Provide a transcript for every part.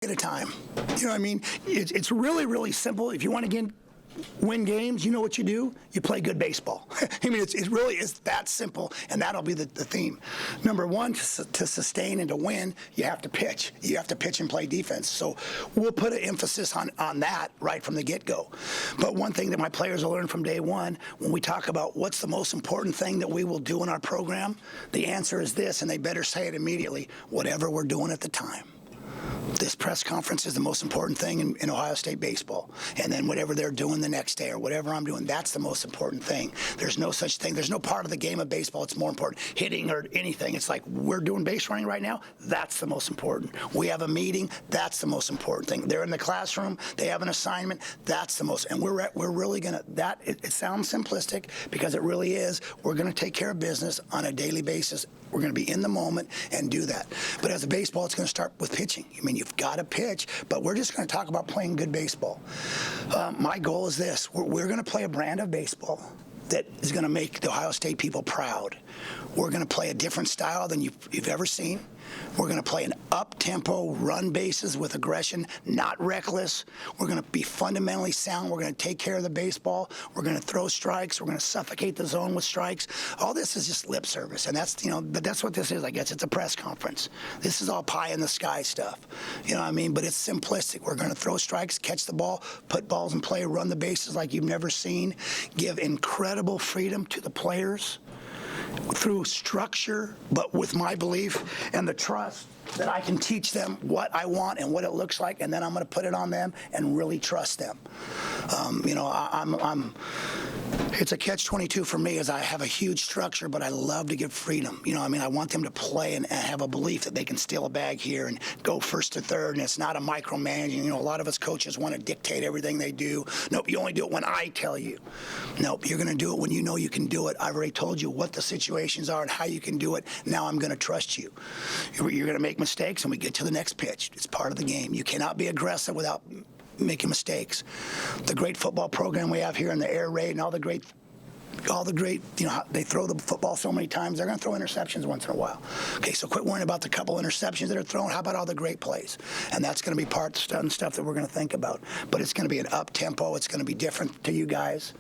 at a time. You know what I mean? It's really, really simple. If you want to win games, you know what you do? You play good baseball. I mean, it really is that simple, and that'll be the theme. Number one, to sustain and to win, you have to pitch. You have to pitch and play defense. So we'll put an emphasis on that right from the get-go. But one thing that my players will learn from day one, when we talk about what's the most important thing that we will do in our program, the answer is this, and they better say it immediately: whatever we're doing at the time. This press conference is the most important thing in Ohio State baseball. And then whatever they're doing the next day or whatever I'm doing, that's the most important thing. There's no such thing. There's no part of the game of baseball that's more important, hitting or anything. It's like, we're doing base running right now. That's the most important. We have a meeting. That's the most important thing. They're in the classroom. They have an assignment. That's the most. And we're really going to, it sounds simplistic because it really is. We're going to take care of business on a daily basis. We're going to be in the moment and do that. But as a baseball, it's going to start with pitching. I mean, you've got to pitch, but we're just going to talk about playing good baseball. My goal is this. We're going to play a brand of baseball that is going to make the Ohio State people proud. We're going to play a different style than you've ever seen. We're going to play an up-tempo, run bases with aggression, not reckless. We're going to be fundamentally sound. We're going to take care of the baseball. We're going to throw strikes. We're going to suffocate the zone with strikes. All this is just lip service, and but that's what this is, I guess. It's a press conference. This is all pie-in-the-sky stuff. You know what I mean? But it's simplistic. We're going to throw strikes, catch the ball, put balls in play, run the bases like you've never seen, give incredible freedom to the players through structure, but with my belief and the trust that I can teach them what I want and what it looks like, and then I'm going to put it on them and really trust them. It's a catch-22 for me, as I have a huge structure, but I love to give freedom. You know, I mean, I want them to play and have a belief that they can steal a bag here and go first to third, and it's not a micromanaging. You know, a lot of us coaches want to dictate everything they do. Nope, you only do it when I tell you. Nope, you're going to do it when you know you can do it. I've already told you what the situations are and how you can do it. Now I'm going to trust you. You're going to make mistakes, and we get to the next pitch. It's part of the game. You cannot be aggressive without making mistakes. The great football program we have here in the air raid and all the great, you know, they throw the football so many times, they're going to throw interceptions once in a while. Okay, so quit worrying about the couple interceptions that are thrown. How about all the great plays? And that's going to be part of the stuff that we're going to think about. But it's going to be an up-tempo. It's going to be different to you guys.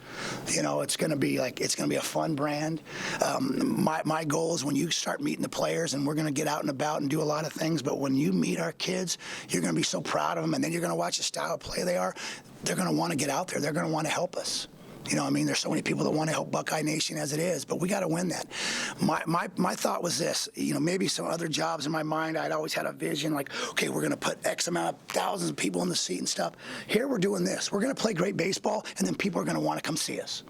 You know, it's going to be a fun brand. My goal is when you start meeting the players, and we're going to get out and about and do a lot of things, but when you meet our kids, you're going to be so proud of them, and then you're going to watch the style of play they are. They're going to want to get out there. They're going to want to help us. You know, I mean, there's so many people that want to help Buckeye Nation as it is, but we got to win that. My thought was this, you know, maybe some other jobs in my mind, I'd always had a vision like, okay, we're going to put X amount of thousands of people in the seat and stuff. Here we're doing this. We're going to play great baseball, and then people are going to want to come see us.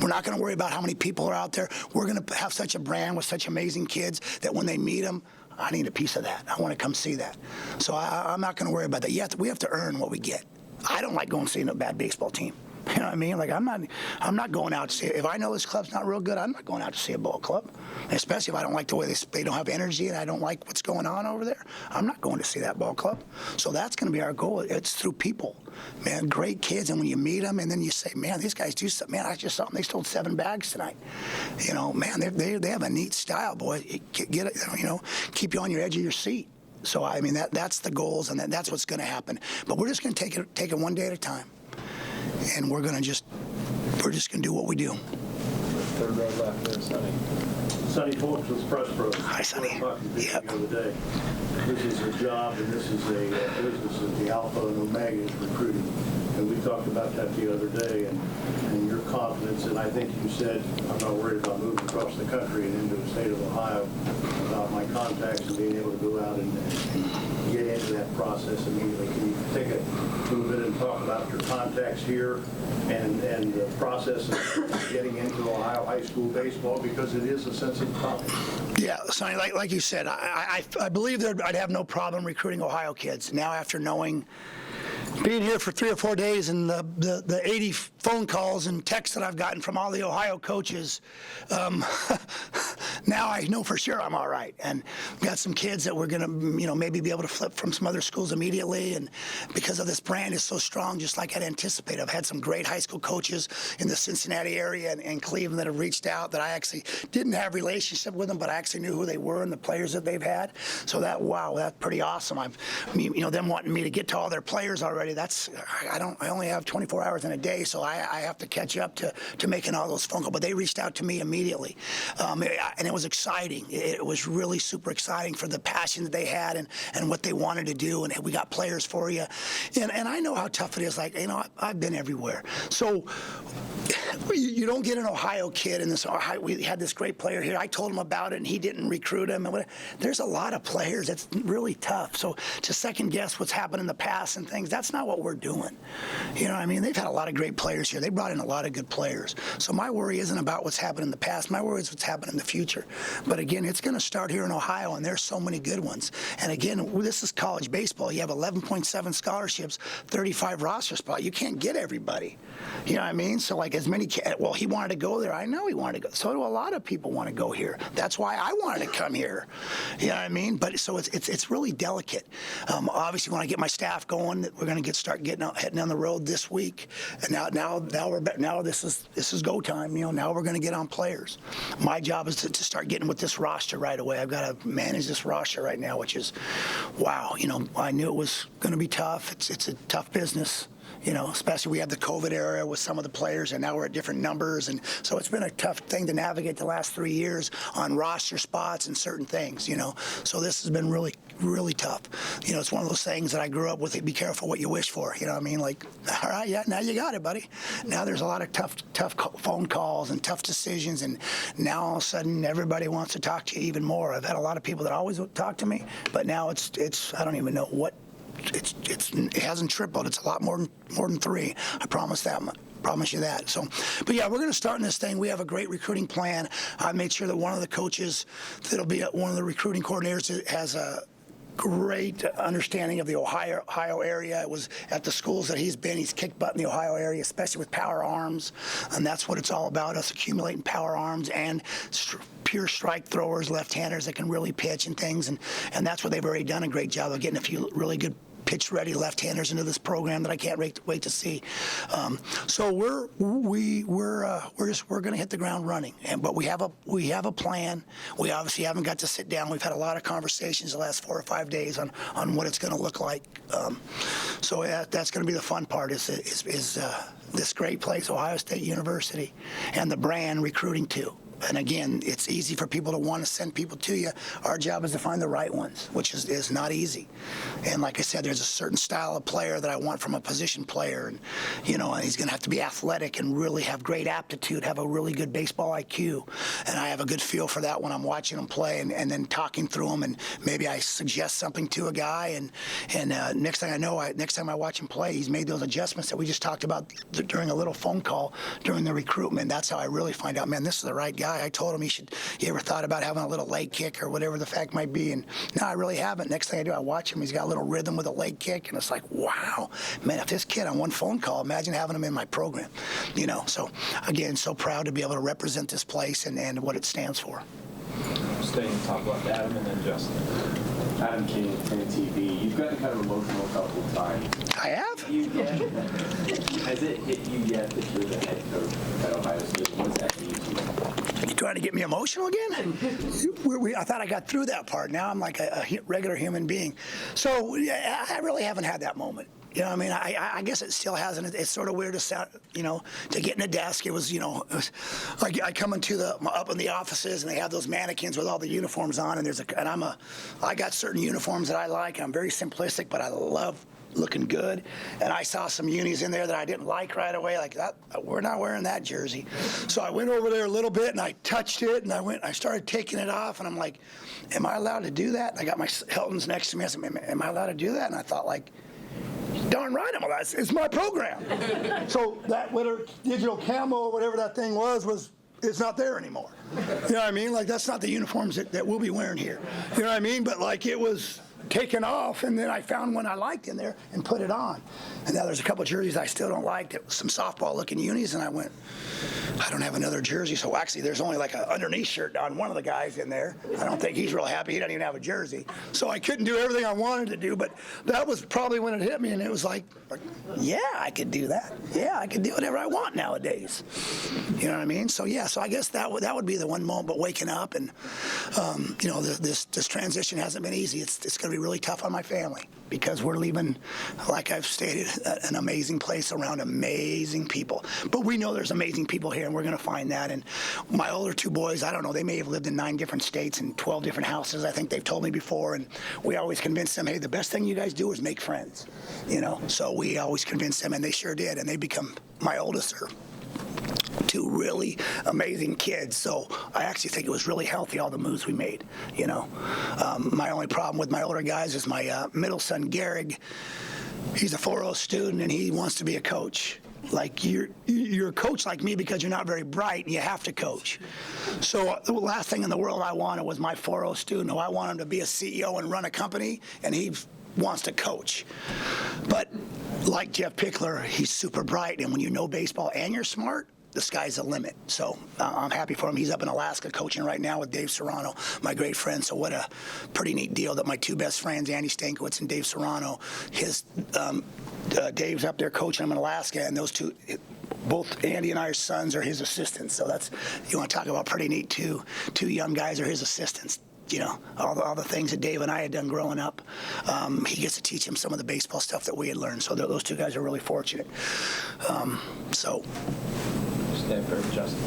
We're not going to worry about how many people are out there. We're going to have such a brand with such amazing kids that when they meet them, I need a piece of that. I want to come see that. So I'm not going to worry about that. We have to earn what we get. I don't like going to see a bad baseball team. You know what I mean? Like, I'm not going out to see, if I know this club's not real good, I'm not going out to see a ball club. Especially if I don't like the way they don't have energy and I don't like what's going on over there. I'm not going to see that ball club. So that's going to be our goal. It's through people. Man, great kids, and when you meet them and then you say, man, these guys do something. Man, I just saw them. They stole 7 bags tonight. You know, man, they have a neat style, boy. Get it, you know, keep you on your edge of your seat. So, I mean, that's the goals, and that's what's going to happen. But we're just going to take it one day at a time. And we're gonna just do what we do. Third row left there, Sonny. Sonny Phillips with Press Pro. Hi, Sonny. Yep. The other day. This is a job, and this is a business of the alpha and omega is recruiting. And we talked about that the other day, and your confidence. And I think you said, I'm not worried about moving across the country and into the state of Ohio, about my contacts and being able to go out and get into that process immediately. Can you take a little bit and talk about your contacts here and the process of getting into Ohio high school baseball, because it is a sensitive topic? Yeah, Sonny, like you said, I believe I'd have no problem recruiting Ohio kids. Now, after knowing being here for 3 or 4 days and the 80 phone calls and texts that I've gotten from all the Ohio coaches, now I know for sure I'm all right. And we got some kids that we're going to, maybe be able to flip from some other schools immediately. And because of this brand is so strong, just like I'd anticipate. I've had some great high school coaches in the Cincinnati area and Cleveland that have reached out that I actually didn't have relationship with them, but I actually knew who they were and the players that they've had. So that's pretty awesome. Them wanting me to get to all their players already. I only have 24 hours in a day, so I have to catch up to making all those phone calls. But they reached out to me immediately, and it was exciting. It was really super exciting for the passion that they had and what they wanted to do. And we got players for you, and I know how tough it is. I've been everywhere, so you don't get an Ohio kid in this. We had this great player here. I told him about it, and he didn't recruit him. And there's a lot of players. It's really tough. So to second guess what's happened in the past and things, that's not what we're doing. They've had a lot of great players here. They brought in a lot of good players. So my worry isn't about what's happened in the past. My worry is what's happened in the future. But again, it's going to start here in Ohio, and there's so many good ones. And again, this is college baseball. You have 11.7 scholarships, 35 roster spots. You can't get everybody. You know what I mean? So as many, he wanted to go there. I know he wanted to go. So do a lot of people want to go here. That's why I wanted to come here. You know what I mean? But so it's really delicate. Obviously, when I get my staff going, we're going to heading on the road this week. And now this is go time. Now we're going to get on players. My job is to start getting with this roster right away. I've got to manage this roster right now, which is, wow. I knew it was going to be tough. It's a tough business. Especially we had the COVID era with some of the players, and now we're at different numbers. And so it's been a tough thing to navigate the last 3 years on roster spots and certain things, So this has been really, really tough. It's one of those things that I grew up with. Be careful what you wish for. You know what I mean? All right, yeah, now you got it, buddy. Now there's a lot of tough phone calls and tough decisions. And now all of a sudden everybody wants to talk to you even more. I've had a lot of people that always talk to me, but now it's I don't even know what. It hasn't tripled. It's a lot more than 3. I promise you that. So, but yeah, we're going to start in this thing. We have a great recruiting plan. I made sure that one of the coaches that'll be one of the recruiting coordinators has a great understanding of the Ohio area. It was at the schools that he's been. He's kicked butt in the Ohio area, especially with power arms, and that's what it's all about, us accumulating power arms and pure strike throwers, left-handers that can really pitch and things, and that's what they've already done a great job of, getting a few really good pitch-ready left-handers into this program that I can't wait to see. So we're going to hit the ground running, but we have a plan. We obviously haven't got to sit down. We've had a lot of conversations the last 4 or 5 days on what it's going to look like. So that's going to be the fun part. Is this great place, Ohio State University, and the brand recruiting too. And again, it's easy for people to want to send people to you. Our job is to find the right ones, which is not easy. And like I said, there's a certain style of player that I want from a position player. And, and he's going to have to be athletic and really have great aptitude, have a really good baseball IQ. And I have a good feel for that when I'm watching him play and then talking through him. And maybe I suggest something to a guy. And next thing I know, next time I watch him play, he's made those adjustments that we just talked about during a little phone call during the recruitment. That's how I really find out, man, this is the right guy. I told him he ever thought about having a little leg kick or whatever the fact might be, and no, I really haven't. Next thing I do, I watch him. He's got a little rhythm with a leg kick, and it's like, wow, man, if this kid on one phone call, imagine having him in my program, So again, so proud to be able to represent this place and what it stands for. Staying to talk about Adam and then Justin. Adam King, Fan TV. You've gotten kind of emotional a couple of times. I have? Has it hit you yet that you're the head coach at Ohio State? What does that mean to you? You trying to get me emotional again? I thought I got through that part. Now I'm like a regular human being. So I really haven't had that moment. I guess it still hasn't. It's sort of weird to sound, to get in a desk. It was, I come up in the offices and they have those mannequins with all the uniforms on, and I got certain uniforms that I like, and I'm very simplistic, but I love looking good. And I saw some unis in there that I didn't like right away, like that. We're not wearing that jersey. So I went over there a little bit and I touched it and I started taking it off, and I'm like, am I allowed to do that? And I got my Hiltons next to me. I said, am I allowed to do that? And I thought, like, darn right I'm allowed. It's my program. So that whatever digital camo or whatever that thing was it's not there anymore. You know what I mean? Like, that's not the uniforms that we'll be wearing here. You know what I mean? But like, it was taken off, and then I found one I liked in there and put it on. And now there's a couple jerseys I still don't like, some softball-looking unis, and I went, I don't have another jersey. So actually, there's only like an underneath shirt on one of the guys in there. I don't think he's real happy. He doesn't even have a jersey. So I couldn't do everything I wanted to do, but that was probably when it hit me, and it was like, yeah, I could do that. Yeah, I could do whatever I want nowadays. You know what I mean? So yeah, so I guess that would be the one moment. But waking up and this transition hasn't been easy. It's going to be really tough on my family because we're leaving, like I've stated, an amazing place around amazing people. But we know there's amazing people here, and we're going to find that. And my older two boys, I don't know, they may have lived in 9 different states and 12 different houses. I think they've told me before, and we always convince them, hey, the best thing you guys do is make friends. So we always convince them, and they sure did. And they become, my oldest are 2 really amazing kids. So I actually think it was really healthy, all the moves we made. My only problem with my older guys is my middle son, Garrig. He's a 4.0 student, and he wants to be a coach. Like, you're a coach like me because you're not very bright, and you have to coach. So the last thing in the world I wanted was my 4.0 student, who I want him to be a CEO and run a company, and he wants to coach. But like Jeff Pickler, he's super bright, and when you know baseball and you're smart, the sky's the limit. So I'm happy for him. He's up in Alaska coaching right now with Dave Serrano, my great friend. So what a pretty neat deal that my 2 best friends, Andy Stankiewicz and Dave Serrano, Dave's up there coaching him in Alaska, and those 2, both Andy and I's sons are his assistants. So that's, you want to talk about pretty neat too. 2 young guys are his assistants. All the things that Dave and I had done growing up, he gets to teach him some of the baseball stuff that we had learned. So those 2 guys are really fortunate. Stand for Justin.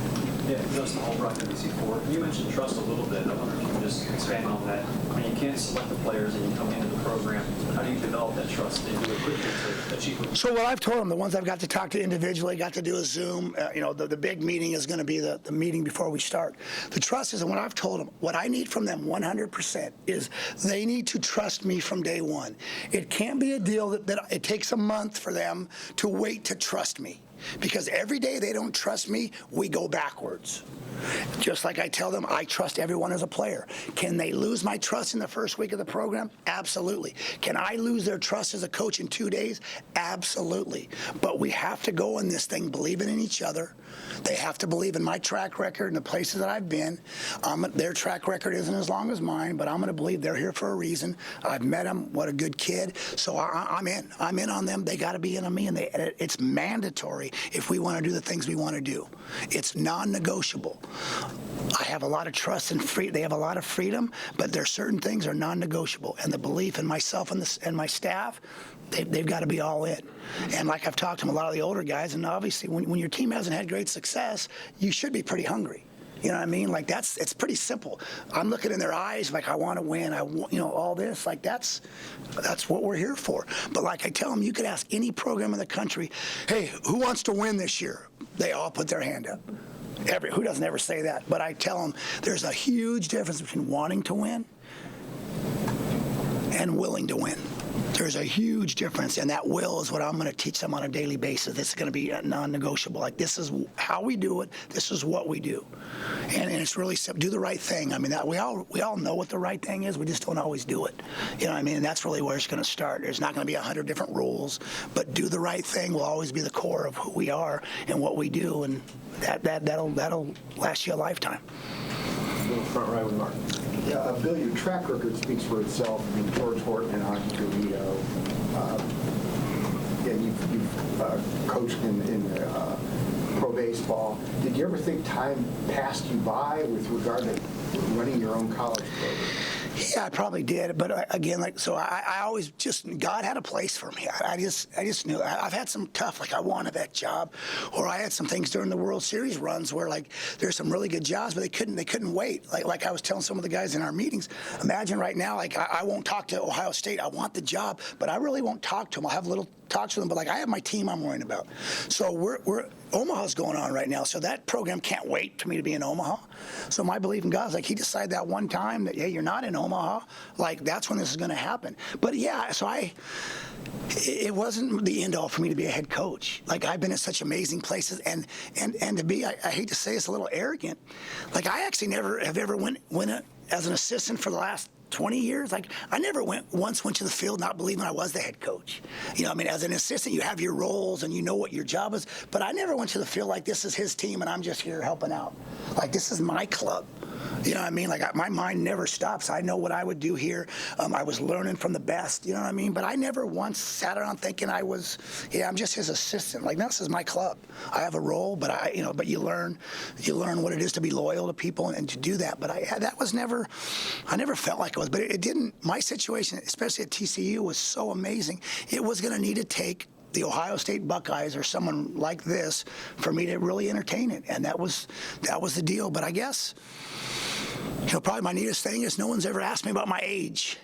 Yeah, Justin Holbrook, NBC4. You mentioned trust a little bit. I wonder if you can just expand on that. I mean, you can't select the players and you come into the program. How do you develop that trust and do it quickly to achieve it? So what I've told them, the ones I've got to talk to individually, got to do a Zoom, the big meeting is going to be the meeting before we start. The trust is, and what I've told them, what I need from them 100% is they need to trust me from day one. It can't be a deal that it takes a month for them to wait to trust me. Because every day they don't trust me, we go backwards. Just like I tell them, I trust everyone as a player. Can they lose my trust in the first week of the program? Absolutely. Can I lose their trust as a coach in 2 days? Absolutely. But we have to go in this thing believing in each other. They have to believe in my track record and the places that I've been. Their track record isn't as long as mine, but I'm going to believe they're here for a reason. I've met them. What a good kid. So I'm in. I'm in on them. They got to be in on me, and it's mandatory if we want to do the things we want to do. It's non-negotiable. I have a lot of trust and they have a lot of freedom, but there are certain things are non-negotiable, and the belief in myself and my staff, they've got to be all in. And like I've talked to a lot of the older guys, and obviously when your team hasn't had great success, you should be pretty hungry. You know what I mean? Like it's pretty simple. I'm looking in their eyes like I want to win. I want, all this. Like that's what we're here for. But like I tell them, you could ask any program in the country, hey, who wants to win this year? They all put their hand up. Who doesn't ever say that? But I tell them there's a huge difference between wanting to win and willing to win. There's a huge difference, and that will is what I'm going to teach them on a daily basis. This is going to be non-negotiable. Like, this is how we do it. This is what we do, and it's really simple. Do the right thing. I mean, that we all know what the right thing is. We just don't always do it. You know what I mean? And that's really where it's going to start. There's not going to be 100 different rules, but do the right thing will always be the core of who we are and what we do, and that'll last you a lifetime. Front right with Mark. Yeah, Bill, your track record speaks for itself. I mean, George Horton and Hockey Toledo. You've coached in pro baseball. Did you ever think time passed you by with regard to running your own college program? Yeah, I probably did, but again, I always God had a place for me. I just knew. I've had some tough, like I wanted that job, or I had some things during the World Series runs where there's some really good jobs, but they couldn't wait. Like I was telling some of the guys in our meetings, imagine right now, I won't talk to Ohio State. I want the job, but I really won't talk to them. I'll have little talks with them, but I have my team I'm worrying about. So Omaha's going on right now, so that program can't wait for me to be in Omaha. So my belief in God is he decided that one time that, hey, you're not in Omaha, that's when this is going to happen. But yeah, so it wasn't the end all for me to be a head coach. I've been at such amazing places, and to be, I hate to say it's a little arrogant, I actually never have ever went as an assistant for the last 20 years, like I never once went to the field not believing I was the head coach. You know, I mean, as an assistant, you have your roles and you know what your job is, but I never went to the field like this is his team and I'm just here helping out. Like this is my club. You know what I mean? Like my mind never stops. I know what I would do here. I was learning from the best, you know what I mean? But I never once sat around thinking I'm just his assistant. Like, no, this is my club. I have a role, but but you learn what it is to be loyal to people and to do that. But I never felt like I was, but it didn't, my situation, especially at TCU, was so amazing. It was going to need to take the Ohio State Buckeyes or someone like this for me to really entertain it. And that was the deal. But I guess, probably my neatest thing is no one's ever asked me about my age,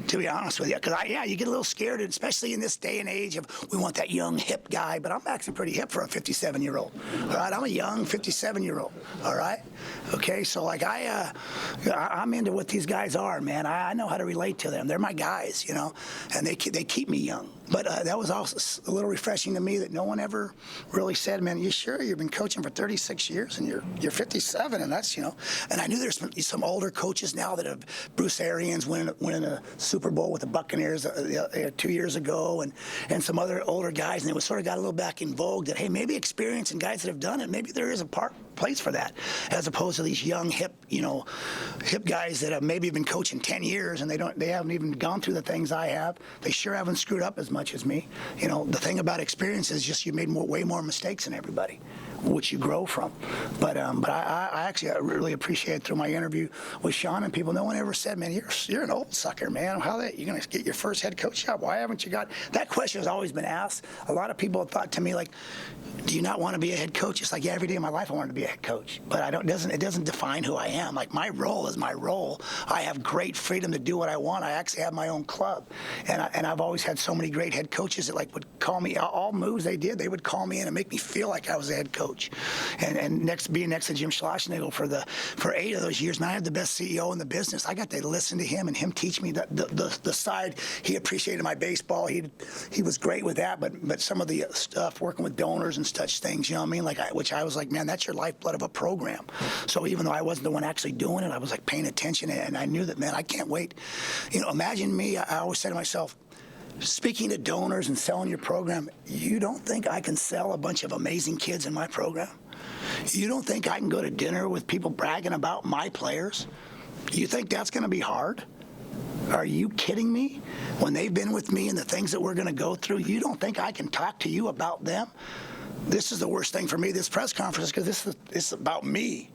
to be honest with you. Because, you get a little scared, especially in this day and age of we want that young, hip guy. But I'm actually pretty hip for a 57-year-old. All right, I'm a young 57-year-old. All right? Okay, so like I'm into what these guys are, man. I know how to relate to them. They're my guys, and they keep me young. But that was also a little refreshing to me that no one ever really said, man, you sure you've been coaching for 36 years and you're 57 and that's, and I knew there's some older coaches now that have, Bruce Arians winning a Super Bowl with the Buccaneers 2 years ago and some other older guys, and it was sort of got a little back in vogue that, hey, maybe experience and guys that have done it, maybe there is a place for that, as opposed to these young, hip guys that have maybe been coaching 10 years and they haven't even gone through the things I have. They sure haven't screwed up as much as me. The thing about experience is just you made way more mistakes than everybody, which you grow from. But I really appreciate through my interview with Sean and people, no one ever said, man, you're an old sucker, man. How that you're going to get your first head coach job? Why haven't you got that? Question has always been asked. A lot of people have thought to me like, do you not want to be a head coach? It's like, yeah, every day of my life I wanted to be a head coach, but it doesn't define who I am. Like my role is my role. I have great freedom to do what I want. I actually have my own club, and I've always had so many great head coaches that would call me, all moves they did, they would call me in and make me feel like I was a head coach. And being next to Jim Schlossnagle for 8 of those years, man, I had the best CEO in the business. I got to listen to him and him teach me the side. He appreciated my baseball. He was great with that, but some of the stuff working with donors and such things, which I was like, man, that's your lifeblood of a program. So even though I wasn't the one actually doing it, I was like paying attention, and I knew that, man, I can't wait. Imagine me. I always say to myself, speaking to donors and selling your program, you don't think I can sell a bunch of amazing kids in my program? You don't think I can go to dinner with people bragging about my players? You think that's going to be hard? Are you kidding me? When they've been with me and the things that we're going to go through, you don't think I can talk to you about them? This is the worst thing for me, this press conference, because this is about me.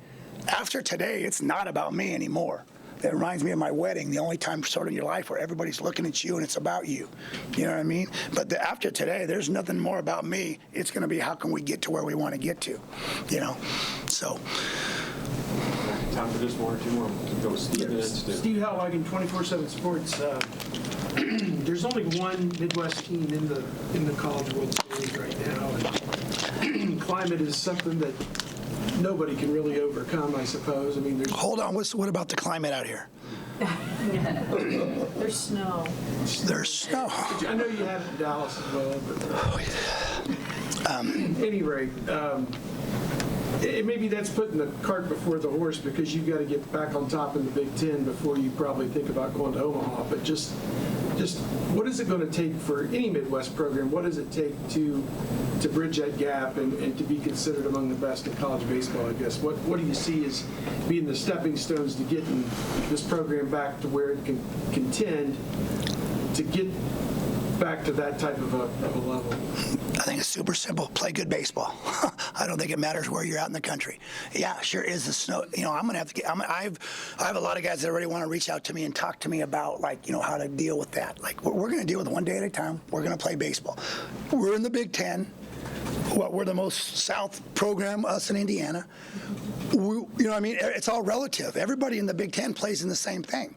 After today, it's not about me anymore. It reminds me of my wedding, the only time sort of in your life where everybody's looking at you and it's about you. You know what I mean? But after today, there's nothing more about me. It's going to be how can we get to where we want to get to, So. Time for just one or two more. Go Steve. Steve Halwagen, 24/7 Sports. There's only one Midwest team in the College World Series right now. And climate is something that nobody can really overcome, I suppose. I mean, Hold on. What about the climate out here? There's snow. There's snow. I know you have it in Dallas as well, but at any rate, maybe that's putting the cart before the horse, because you've got to get back on top in the Big Ten before you probably think about going to Omaha. But just what is it going to take for any Midwest program? What does it take to bridge that gap and to be considered among the best in college baseball, I guess? What do you see as being the stepping stones to getting this program back to where it can contend to get back to that type of a level? I think it's super simple. Play good baseball. I don't think it matters where you're at in the country. Yeah, sure is the snow. I'm gonna have to get. I have a lot of guys that already want to reach out to me and talk to me about how to deal with that. Like we're gonna deal with it one day at a time. We're gonna play baseball. We're in the Big Ten. We're the most South program, us in Indiana. What I mean? It's all relative. Everybody in the Big Ten plays in the same thing.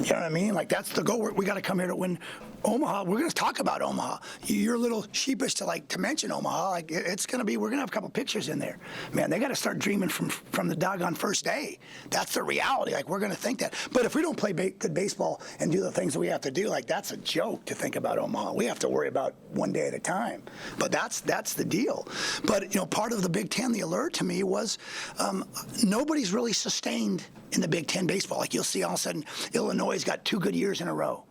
You know what I mean? Like that's the goal. We got to come here to win Omaha, we're going to talk about Omaha. You're a little sheepish to mention Omaha. Like it's going to be, we're going to have a couple pictures in there. Man, they got to start dreaming from the doggone first day. That's the reality. Like we're going to think that. But if we don't play good baseball and do the things that we have to do, like that's a joke to think about Omaha. We have to worry about one day at a time. But that's the deal. But part of the Big Ten, the alert to me was nobody's really sustained in the Big Ten baseball. Like you'll see all of a sudden Illinois has got 2 good years in a row.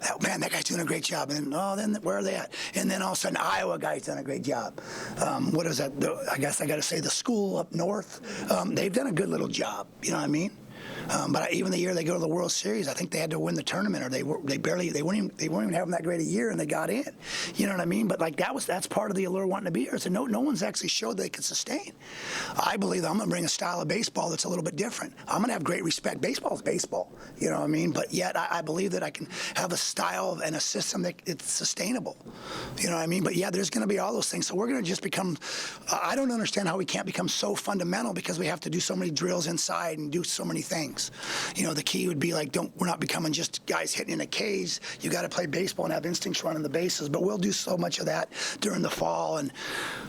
Oh, man, that guy's doing a great job. And then where are they at? And then all of a sudden, Iowa guy's done a great job. What is that? I guess I got to say the school up north. They've done a good little job. You know what I mean? But even the year they go to the World Series, I think they had to win the tournament, or they weren't even having that great a year, and they got in. You know what I mean? But like that's part of the allure wanting to be here. So no one's actually showed they can sustain. I believe that I'm going to bring a style of baseball that's a little bit different. I'm going to have great respect. Baseball is baseball. You know what I mean? But yet I believe that I can have a style and a system that it's sustainable. You know what I mean? But yeah, there's going to be all those things. So we're going to just become. I don't understand how we can't become so fundamental because we have to do so many drills inside and do so many things. The key would be like, we're not becoming just guys hitting in a cage. You got to play baseball and have instincts running the bases. But we'll do so much of that during the fall, and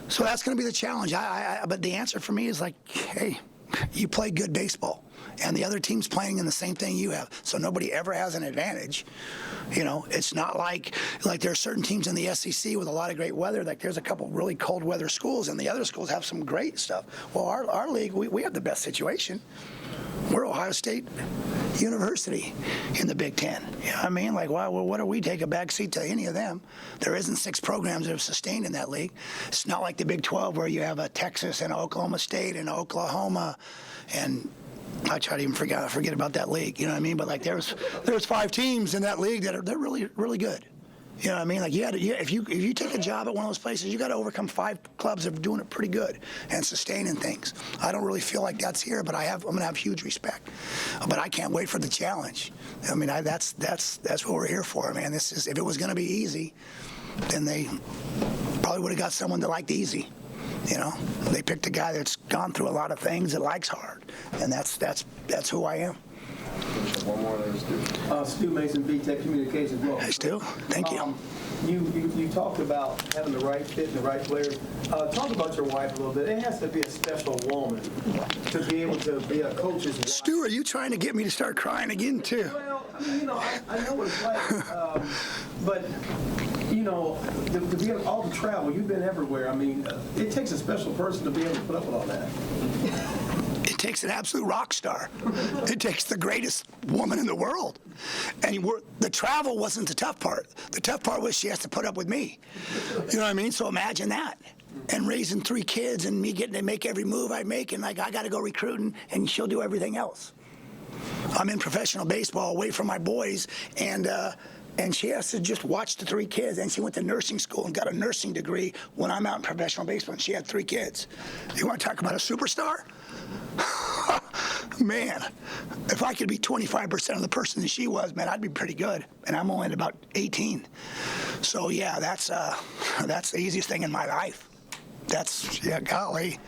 so that's going to be the challenge. But the answer for me is like, hey, you play good baseball, and the other team's playing in the same thing you have, so nobody ever has an advantage. It's not like there are certain teams in the SEC with a lot of great weather. Like there's a couple really cold weather schools, and the other schools have some great stuff. Well, our league, we have the best situation. We're Ohio State University in the Big Ten. You know what I mean? Like, well, what do we take a back seat to any of them? There isn't 6 programs that have sustained in that league. It's not like the Big 12 where you have a Texas and Oklahoma State and Oklahoma, and I try to even forget about that league. You know what I mean? But like there's 5 teams in that league they're really, really good. You know what I mean? Like if you take a job at one of those places, you got to overcome 5 clubs that are doing it pretty good and sustaining things. I don't really feel like that's here, but I'm going to have huge respect. But I can't wait for the challenge. I mean, that's what we're here for, man. If it was going to be easy, then they probably would have got someone that liked easy. They picked a guy that's gone through a lot of things that likes hard, and that's who I am. One more, there's Stu. Stu Mason, B-Tech Communications. Well, Hey, Stu, thank you. You talked about having the right fit and the right players. Talk about your wife a little bit. It has to be a special woman to be able to be a coach's wife. Stu, are you trying to get me to start crying again, too? Well, I mean, I know what it's like, but to be able all the travel, you've been everywhere. I mean, it takes a special person to be able to put up with all that. It takes an absolute rock star. It takes the greatest woman in the world. And the travel wasn't the tough part. The tough part was she has to put up with me. You know what I mean? So imagine that. And raising 3 kids and me getting to make every move I make, and like I got to go recruiting, and she'll do everything else. I'm in professional baseball away from my boys, and she has to just watch the 3 kids. And she went to nursing school and got a nursing degree when I'm out in professional baseball, and she had 3 kids. You want to talk about a superstar? Man, if I could be 25% of the person that she was, man, I'd be pretty good. And I'm only at about 18. So yeah, that's the easiest thing in my life. Golly,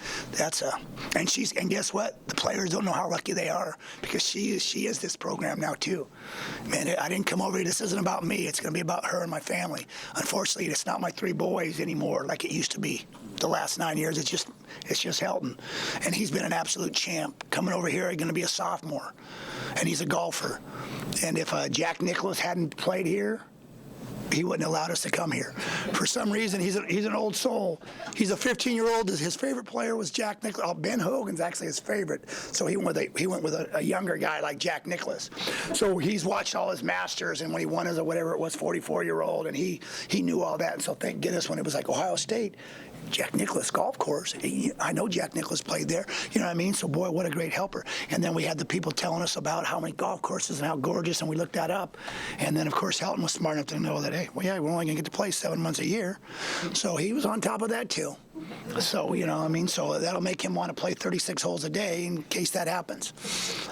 and guess what? The players don't know how lucky they are because she is this program now too. Man, I didn't come over here. This isn't about me. It's going to be about her and my family. Unfortunately, it's not my 3 boys anymore like it used to be. The last 9 years, it's just Helton, and he's been an absolute champ. Coming over here, he's going to be a sophomore, and he's a golfer. And if Jack Nicklaus hadn't played here, he wouldn't have allowed us to come here. For some reason, he's an old soul. He's a 15-year-old. His favorite player was Jack Nicklaus. Ben Hogan's actually his favorite. So he went with a younger guy like Jack Nicklaus. So he's watched all his Masters, and when he won as a whatever it was, 44-year-old, and he knew all that. And so thank goodness when it was like Ohio State, Jack Nicklaus golf course. I know Jack Nicklaus played there. You know what I mean? So boy, what a great helper. And then we had the people telling us about how many golf courses and how gorgeous, and we looked that up. And then of course Helton was smart enough to know that, hey, well, yeah, we're only gonna get to play 7 months a year. So he was on top of that too. So, you know what I mean? So that'll make him want to play 36 holes a day in case that happens.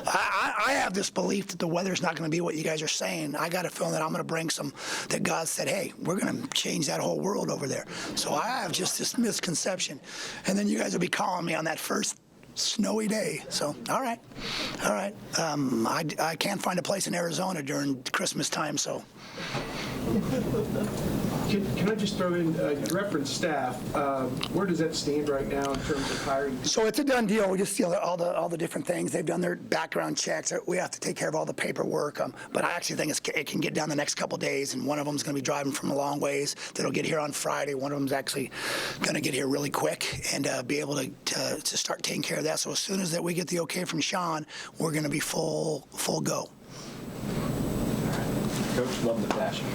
I have this belief that the weather's not going to be what you guys are saying. I got a feeling that I'm going to bring that God said, hey, we're going to change that whole world over there. So I have just this misconception. And then you guys will be calling me on that first snowy day. So, all right. I can't find a place in Arizona during Christmas time, so Can I just throw in, you referenced staff, where does that stand right now in terms of hiring? So it's a done deal. We just, all the different things. They've done their background checks. We have to take care of all the paperwork. But I actually think it can get done the next couple days. And one of them's going to be driving from a long ways. That'll get here on Friday. One of them's actually going to get here really quick and be able to start taking care of that. So as soon as that we get the okay from Sean, we're going to be full go. Coach, love the passion.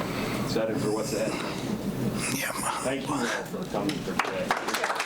Excited for what's ahead. Yeah. Thank you all for coming for today.